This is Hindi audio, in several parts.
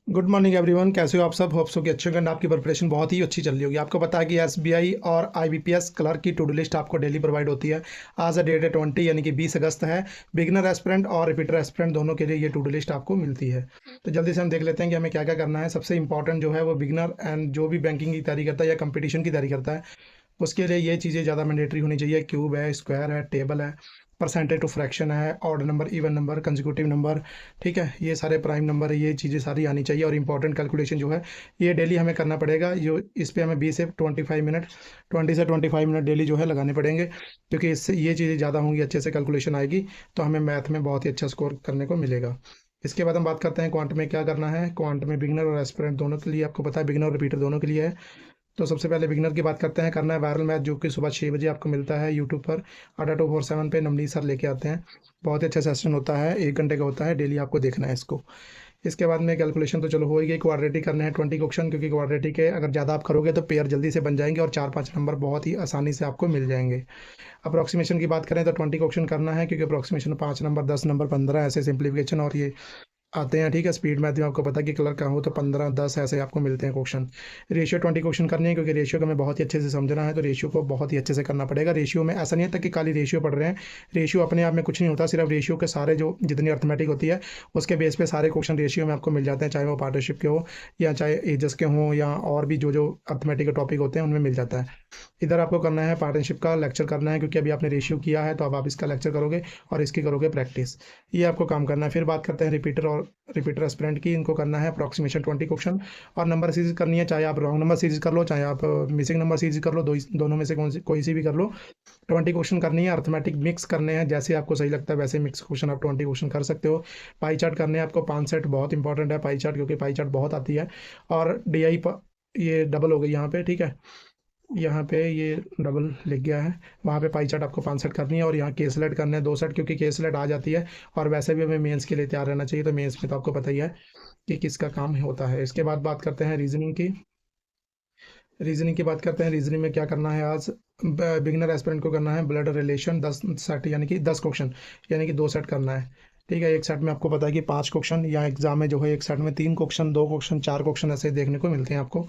गुड मॉर्निंग एवरीवन, कैसे हो आप सब। होप सो कि अच्छे होंगे। आपकी प्रिपरेशन बहुत ही अच्छी चल रही होगी। आपको पता है कि एसबीआई और आईबीपीएस क्लर्क की टू डू लिस्ट आपको डेली प्रोवाइड होती है। आज डेट है 20 यानी कि 20 अगस्त है। बिगिनर एस्पिरेंट और रिपीटर एस्पिरेंट दोनों के लिए ये टू डू लिस्ट आपको मिलती है। तो जल्दी से हम देख लेते हैं कि हमें क्या क्या करना है। सबसे इंपॉर्टेंट जो है वो बिगिनर एंड जो भी बैंकिंग की तैयारी करता है या कंपटीशन की तैयारी करता है उसके लिए ये चीज़ें ज़्यादा मैंडेटरी होनी चाहिए। क्यूब है, स्क्वायर है, टेबल है, परसेंटेज टू फ्रैक्शन है, odd number, even number, consecutive number, ठीक है, ये सारे प्राइम नंबर है, ये चीज़ें सारी आनी चाहिए। और इंपॉर्टेंट कैलकुलेशन जो है ये डेली हमें करना पड़ेगा। जो इस पे हमें 20 से 25 मिनट 20 से 25 मिनट डेली जो है लगाने पड़ेंगे, क्योंकि इससे ये चीज़ें ज़्यादा होंगी, अच्छे से कैलकुलेशन आएगी तो हमें मैथ में बहुत ही अच्छा स्कोर करने को मिलेगा। इसके बाद हम बात करते हैं क्वांट में क्या करना है। क्वांट में बिगनर और एस्पिरेंट दोनों के लिए आपको पता है, बिगनर और रिपीटर दोनों के लिए है। तो सबसे पहले बिगिनर की बात करते हैं। करना है वायरल मैथ, जो कि सुबह 6 बजे आपको मिलता है यूट्यूब पर। अड्डा 247 पे नवनीत सर लेके आते हैं। बहुत ही अच्छा सेशन होता है, 1 घंटे का होता है, डेली आपको देखना है इसको। इसके बाद में कैलकुलेशन तो चलो हो ही गई। क्वाड्रेटिक करने हैं 20 क्वेश्चन, क्योंकि क्वाड्रेटिक के अगर ज़्यादा आप करोगे तो पेयर जल्दी से बन जाएंगे और 4-5 नंबर बहुत ही आसानी से आपको मिल जाएंगे। अप्रोक्सीमेशन की बात करें तो 20 क्वेश्चन करना है, क्योंकि अप्रोक्सीमेशन 5 नंबर, 10 नंबर, 15 ऐसे सिंप्लीफिकेशन और ये आते हैं। ठीक है, स्पीड मैथ में आपको पता है कि कलर का हो तो 15-10 ऐसे आपको मिलते हैं क्वेश्चन। रेशियो 20 क्वेश्चन करनी है, क्योंकि रेशियो को हमें बहुत ही अच्छे से समझना है, तो रेशियो को बहुत ही अच्छे से करना पड़ेगा। रेशियो में ऐसा नहीं है तक कि खाली रेशियो पढ़ रहे हैं। रेशियो अपने आप में कुछ नहीं होता, सिर्फ रेशियो के सारे जो जितनी अर्थमेटिक होती है उसके बेस पे सारे क्वेश्चन रेशियो में आपको मिल जाते हैं, चाहे वो पार्टनरशिप के हो या चाहे एजस के हों या और भी जो जो अर्थमेटिक के टॉपिक होते हैं उनमें मिल जाता है। इधर आपको करना है पार्टनरशिप का लेक्चर करना है, क्योंकि अभी आपने रेशियो किया है तो अब आप इसका लेक्चर करोगे और इसकी करोगे प्रैक्टिस। ये आपको काम करना है। फिर बात करते हैं रिपीटर और रिपीटर एस्पिरेंट की। इनको करना है अप्रॉक्सीमेशन 20 क्वेश्चन और नंबर सीरीज करनी है। चाहे आप रॉन्ग नंबर सीरीज कर लो, चाहे आप मिसिंग नंबर सीरीज कर लो, दोनों में से कोई सी भी कर लो। 20 क्वेश्चन करनी है। अर्थमेटिक मिक्स करने हैं, जैसे आपको सही लगता है वैसे मिक्स क्वेश्चन आप 20 क्वेश्चन कर सकते हो। पाई चार्ट करने हैं आपको 5 सेट, बहुत इंपॉर्टेंट है पाई चार्ट, क्योंकि पाई चार्ट बहुत आती है। और डी आई ये डबल हो गई यहाँ पे, ठीक है, यहाँ पे ये डबल लिख गया है। वहाँ पे पाई चार्ट आपको 5 सेट करनी है और यहाँ के सेलेक्ट करने हैं 2 सेट, क्योंकि के सेलेक्ट आ जाती है। और वैसे भी हमें मेंस के लिए तैयार रहना चाहिए, तो मेंस में तो आपको पता ही है कि किसका काम होता है। इसके बाद बात करते हैं रीजनिंग की। रीजनिंग की बात करते हैं। रीजनिंग में क्या करना है आज। बिगिनर एस्पिरेंट को करना है ब्लड रिलेशन 10 सेट, यानी कि 10 क्वेश्चन, यानी कि 2 सेट करना है। ठीक है, एक सेट में आपको पता है कि 5 क्वेश्चन, या एग्जाम में जो है एक सेट में 3 क्वेश्चन, 2 क्वेश्चन, 4 क्वेश्चन ऐसे देखने को मिलते हैं आपको।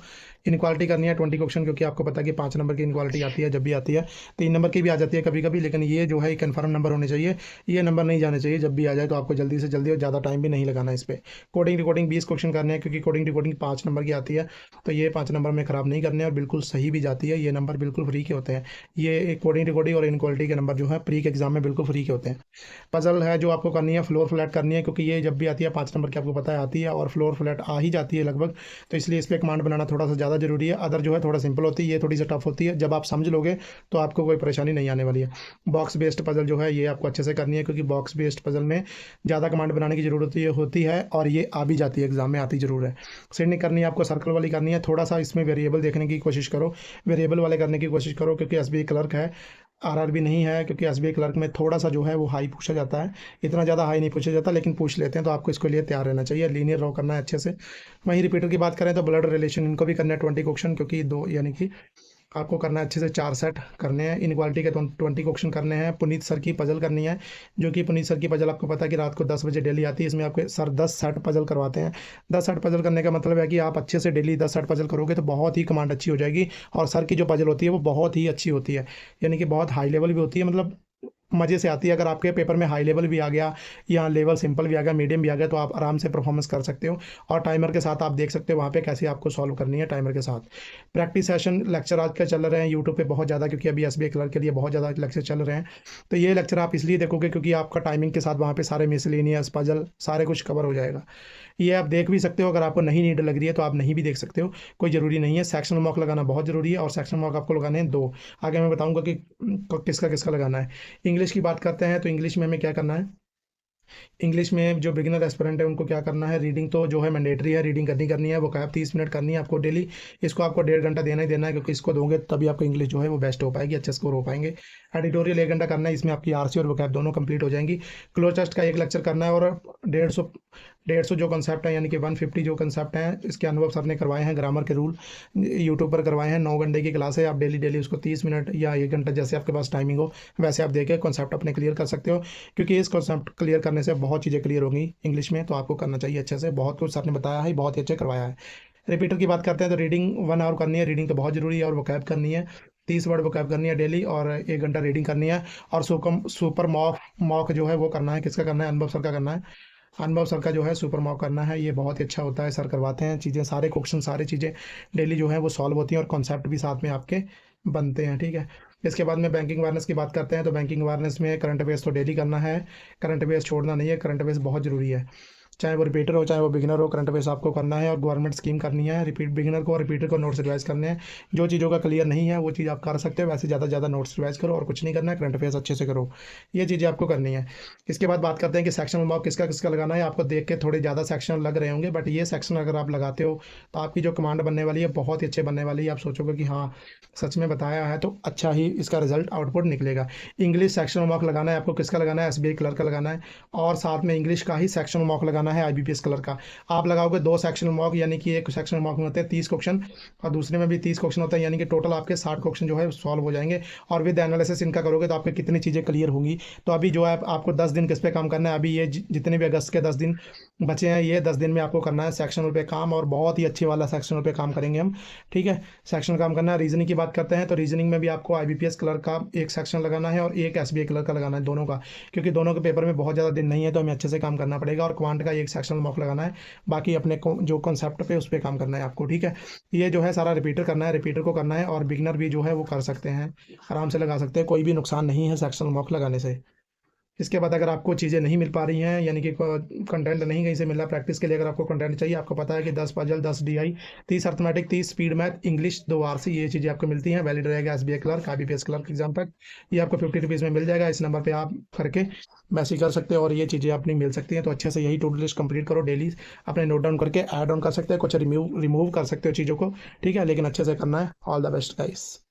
इनक्वालिटी करनी है 20 क्वेश्चन, क्योंकि आपको पता है कि 5 नंबर की इनक्वालिटी आती है, जब भी आती है। 3 नंबर की भी आ जाती है कभी कभी, लेकिन ये जो है कन्फर्म नंबर होने चाहिए। ये नंबर नहीं जाने चाहिए, जब भी आ जाए तो आपको जल्दी से जल्दी और ज़्यादा टाइम भी नहीं लगाना इस पर। कोडिंग रिकॉर्डिंग 20 क्वेश्चन करने हैं, क्योंकि कोडिंग रिकॉर्डिंग 5 नंबर की आती है, तो ये 5 नंबर में ख़राब नहीं करने और बिल्कुल सही भी जाती है। ये नंबर बिल्कुल फ्री के होते हैं। ये कोडिंग रिकॉर्डिंग और इनक्वालिटी के नंबर जो है प्री के एग्जाम में बिल्कुल फ्री के होते हैं। पजल है जो आपको करनी है, फ्लोर फ्लैट करनी है, क्योंकि ये जब भी आती है 5 नंबर की आपको पता है आती है और फ्लोर फ्लैट आ ही जाती है लगभग, तो इसलिए इस पर कमांड बनाना थोड़ा सा ज़्यादा जरूरी है। अदर जो है थोड़ा सिंपल होती है, ये थोड़ी सी टफ होती है। जब आप समझ लोगे तो आपको कोई परेशानी नहीं आने वाली है। बॉक्स बेस्ड पजल जो है ये आपको अच्छे से करनी है, क्योंकि बॉक्स बेस्ड पजल में ज़्यादा कमांड बनाने की जरूरत होती है और ये आ भी जाती है, एग्जाम में आती जरूर है। सेंडिंग करनी है आपको, सर्कल वाली करनी है। थोड़ा सा इसमें वेरिएबल देखने की कोशिश करो, वेरिएबल वाले करने की कोशिश करो, क्योंकि एसबीआई क्लर्क है, आरआरबी नहीं है। क्योंकि एसबीआई क्लर्क में थोड़ा सा जो है वो हाई पूछा जाता है, इतना ज़्यादा हाई नहीं पूछा जाता, लेकिन पूछ लेते हैं, तो आपको इसके लिए तैयार रहना चाहिए। लीनियर ड्रॉ करना है अच्छे से। वहीं रिपीटर की बात करें तो ब्लड रिलेशन इनको भी करना है 20 क्वेश्चन, क्योंकि दो यानी कि आपको करना है अच्छे से 4 सेट करने हैं। इनक्वालिटी के 20 क्वेश्चन करने हैं। पुनीत सर की पजल करनी है, जो कि पुनीत सर की पजल आपको पता है कि रात को 10 बजे डेली आती है। इसमें आपके सर 10 सेट पजल करवाते हैं। 10 सेट पजल करने का मतलब है कि आप अच्छे से डेली 10 सेट पजल करोगे तो बहुत ही कमांड अच्छी हो जाएगी। और सर की जो पजल होती है वो बहुत ही अच्छी होती है, यानी कि बहुत हाई लेवल भी होती है, मतलब मज़े से आती है। अगर आपके पेपर में हाई लेवल भी आ गया या लेवल सिंपल भी आ गया, मीडियम भी आ गया, तो आप आराम से परफॉर्मेंस कर सकते हो। और टाइमर के साथ आप देख सकते हो वहाँ पे कैसे आपको सॉल्व करनी है टाइमर के साथ। प्रैक्टिस सेशन लेक्चर आज के चल रहे हैं यूट्यूब पे बहुत ज़्यादा, क्योंकि अभी एसबीआई क्लर्क के लिए बहुत ज़्यादा लेक्चर चल रहे हैं। तो ये लेक्चर आप इसलिए देखोगे क्योंकि आपका टाइमिंग के साथ वहाँ पे सारे मिसलेनियस पजल सारे कुछ कवर हो जाएगा। ये आप देख भी सकते हो, अगर आपको नहीं नीड लग रही है तो आप नहीं भी देख सकते हो, कोई ज़रूरी नहीं है। सेक्शनल मॉक लगाना बहुत ज़रूरी है, और सेक्शनल मॉक आपको लगाने हैं 2। आगे मैं बताऊँगा कि किसका किसका लगाना है। इंग्लिश की बात करते हैं तो इंग्लिश में हमें क्या करना है। इंग्लिश में जो बिगिनर एस्पिरेंट है उनको क्या करना है, रीडिंग तो जो है मैंडेटरी है, रीडिंग करनी है। वो क्या 30 मिनट करनी है आपको डेली। इसको आपको 1.5 घंटा देना ही देना है, क्योंकि इसको दोगे तभी आपको इंग्लिश जो है वो बेस्ट हो पाएगी, अच्छे स्कोर हो पाएंगे। एडिटोरियल 1 घंटा करना है, इसमें आपकी आरसी और वोकैब दोनों कंप्लीट हो जाएंगी। क्लोज टेस्ट का एक लेक्चर करना है और 150 150 जो कंसेप्ट है यानी कि 150 जो कंसेप्ट हैं इसके अनुभव सर ने करवाए हैं, ग्रामर के रूल यूट्यूब पर करवाए हैं। 9 घंटे की क्लास है, आप डेली डेली उसको 30 मिनट या 1 घंटा जैसे आपके पास टाइमिंग हो वैसे आप देके कॉन्सेप्ट अपने क्लियर कर सकते हो, क्योंकि इस कॉन्सेप्ट क्लियर करने से बहुत चीज़ें क्लियर होंगी इंग्लिश में, तो आपको करना चाहिए अच्छे से। बहुत कुछ सर ने बताया है, बहुत ही अच्छे करवाया है। रिपीटर की बात करते हैं तो रीडिंग 1 आवर करनी है, रीडिंग तो बहुत जरूरी है, और वोकैब करनी है, 30 वर्ड वोकैब करनी है डेली, और 1 घंटा रीडिंग करनी है। और सुपर मॉक मॉक जो है वो करना है, किसका करना है, अनुभव सर का करना है। अनुभव सर का जो है सुपर मॉक करना है, ये बहुत ही अच्छा होता है, सर करवाते हैं चीज़ें, सारे क्वेश्चन सारी चीज़ें डेली जो है वो सॉल्व होती हैं, और कॉन्सेप्ट भी साथ में आपके बनते हैं, ठीक है। इसके बाद में बैंकिंग अवेयरनेस की बात करते हैं तो बैंकिंग अवेयरनेस में करंट अफेयर्स तो डेली करना है, करंट अफेयर्स छोड़ना नहीं है, करंट अफेयर्स बहुत ज़रूरी है, चाहे वो रिपीटर हो चाहे वो बिगिनर हो, करंट अफेयर्स आपको करना है। और गवर्नमेंट स्कीम करनी है, रिपीट बिगिनर को और रिपीटर को नोट्स रिवाइज करने हैं। जो चीज़ों का क्लियर नहीं है वो चीज़ आप कर सकते हो, वैसे ज़्यादा से ज़्यादा नोट्स रिवाइज करो और कुछ नहीं करना है, करंट अफेयर्स अच्छे से करो, ये चीज़ें आपको करनी है। इसके बाद बात करते हैं कि सेक्शनल मार्क किसका किसका लगाना है। आपको देख के थोड़े ज़्यादा सेक्शन लग रहे होंगे, बट ये सेक्शन अगर आप लगाते हो तो आपकी जो कमांड बनने वाली है बहुत ही अच्छे बनने वाली है। आप सोचोगे कि हाँ सच में बताया है तो अच्छा ही इसका रिजल्ट आउटपुट निकलेगा। इंग्लिश सेक्शनल मार्क लगाना है आपको, किसका लगाना है, एसबीआई क्लर्क का लगाना है, और साथ में इंग्लिश का ही सेक्शनल मार्क लगाना है आईबीपीएस क्लर्क का। आप लगाओगे 2 सेक्शनल मार्क, यानी कि एक सेक्शनल मार्क में होते हैं 30 क्वेश्चन और दूसरे में भी 30 क्वेश्चन होता है, यानी कि टोटल आपके 60 क्वेश्चन जो है सॉल्व हो जाएंगे। और विद एनालिसिस इनका करोगे तो आपके कितनी चीज़ें क्लियर होंगी। तो अभी जो है आपको 10 दिन किस पे काम करना है, अभी ये जितने भी अगस्त के 10 दिन बचे हैं, ये 10 दिन में आपको करना है सेक्शनल पे काम, और बहुत ही अच्छे वाला सेक्शनल पे काम करेंगे हम, ठीक है। सेक्शनल काम करना है। रीजनिंग की बात करते हैं तो रीजनिंग में भी आपको आईबीपीएस क्लर्क का एक सेक्शन लगाना है और एक एसबीआई क्लर्क का लगाना है, दोनों का, क्योंकि दोनों के पेपर में बहुत ज़्यादा दिन नहीं है तो हमें अच्छे से काम करना पड़ेगा। और क्वांट का एक सेक्शनल मार्क लगाना है, बाकी अपने जो कॉन्सेप्ट पे उस पर काम करना है आपको, ठीक है। ये जो है सारा रिपीटर करना है, रिपीटर को करना है, और बिगनर भी जो है वो कर सकते हैं, आराम से लगा सकते हैं, कोई भी नुकसान नहीं है सेक्शनल मार्क लगाने से। इसके बाद अगर आपको चीज़ें नहीं मिल पा रही हैं, यानी कि कंटेंट नहीं कहीं से मिल रहा प्रैक्टिस के लिए, अगर आपको कंटेंट चाहिए, आपको पता है कि 10 puzzle, 10 DI, 30 arithmetic, 30 speed math, English 2 RC, ये चीज़ें आपको मिलती हैं। वैलिड रहेगा SBI clerk, IBPS clerk exam तक, ये आपको 50 रुपीज़ में मिल जाएगा। इस नंबर पर आप करके मैसेज कर सकते हो और ये चीज़ें अपनी मिल सकती हैं। तो अच्छे से यही टू डू लिस्ट कंप्लीट करो डेली, अपने नोट डाउन करके ऐड ऑन कर सकते हैं, कुछ रिमूव कर सकते हो चीज़ों को, ठीक है, लेकिन अच्छे से करना है। All the best guys.